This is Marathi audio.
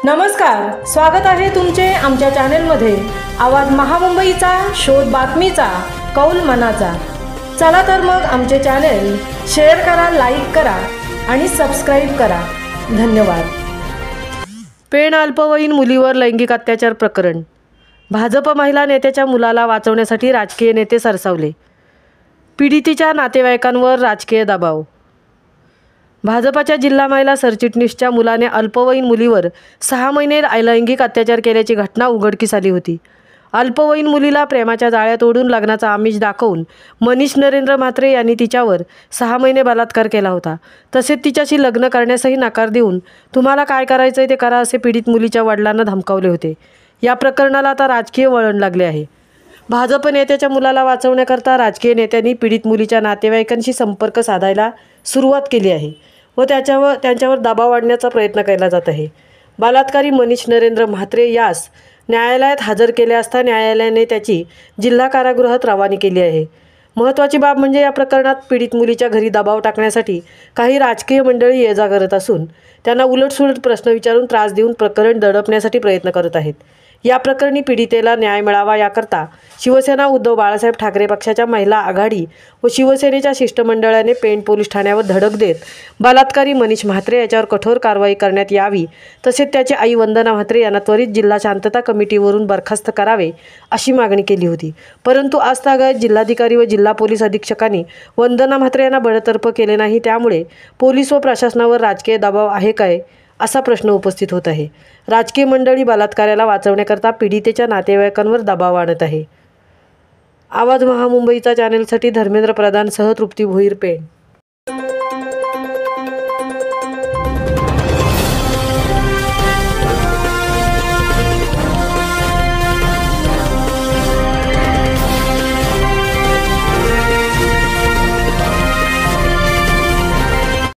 नमस्कार, स्वागत आहे तुमचे आमच्या चॅनलमध्ये। आवाज महामुंबईचा, शोध बातमीचा, कौल मनाचा। चला तर मग आमचे चॅनल शेअर करा, लाईक करा आणि सबस्क्राइब करा। धन्यवाद। पेण अल्पवयीन मुलीवर लैंगिक अत्याचार प्रकरण। भाजप महिला नेत्याच्या मुलाला वाचवण्यासाठी राजकीय नेते सरसावले। पीडितेच्या नातेवाईकांवर राजकीय दबाव। भाजपाच्या जिल्हा महिला सरचिटणीसच्या मुलाने अल्पवयीन मुलीवर 6 महिने लैंगिक अत्याचार केल्याची घटना उघडकीस आली होती। अल्पवयीन मुलीला प्रेमाच्या जाळ्यात ओढून लग्नाचा आमिष दाखवून मनीष नरेंद्र म्हात्रे यांनी तिच्यावर 6 महिने बलात्कार केला होता। तसेच तिच्याशी लग्न करण्यासही नकार देऊन तुम्हाला काय करायचंय ते करा असे पीडित मुलीच्या वडिलांना धमकावले होते। या प्रकरणाला आता राजकीय वळण लागले आहे। भाजप नेत्याच्या मुलाला वाचवण्याकरता राजकीय नेत्यांनी पीडित मुलीच्या नातेवाईकांशी संपर्क साधायला सुरुवात केली आहे व त्यांच्यावर दबाव वाढण्याचा प्रयत्न केला जात आहे। बलात्कारी मनीष नरेंद्र म्हात्रे यास न्यायालयात हजर केले असता न्यायालयाने त्याची जिल्हा कारागृहात रवानी केली आहे। महत्त्वाची बाब म्हणजे या प्रकरणात पीडित मुलीच्या घरी दबाव टाकण्यासाठी काही राजकीय मंडळी ये-जा करत असून त्यांना उलटसुलट प्रश्न विचारून त्रास देऊन प्रकरण दडपण्यासाठी प्रयत्न करत आहेत। या प्रकरणी पीडितेला न्याय मिळावा याकरता शिवसेना उद्धव बाळासाहेब ठाकरे पक्षाच्या महिला आघाडी व शिवसेनेच्या शिष्टमंडळाने पेण पोलीस ठाण्यावर धडक देत बलात्कारी मनीष म्हात्रे याच्यावर कठोर कारवाई करण्यात यावी, तसेच त्याची आई वंदना म्हात्रे यांना त्वरित जिल्हा शांतता कमिटीवरून बरखास्त करावे अशी मागणी केली होती। परंतु आजतागायत जिल्हाधिकारी व जिल्हा पोलीस अधीक्षकांनी वंदना म्हात्रे यांना बडतर्फ केले नाही। त्यामुळे पोलीस व प्रशासनावर राजकीय दबाव आहे काय असा प्रश्न उपस्थित होत आहे। राजकीय मंडळी बलात्काराला वाचवण्याकरता पीडितेच्या नातेवाईकांवर दबाव आणत आहे। आवाज महामुंबईचा चॅनलसाठी धर्मेंद्र प्रधानसह तृप्ती भोईर, पेण।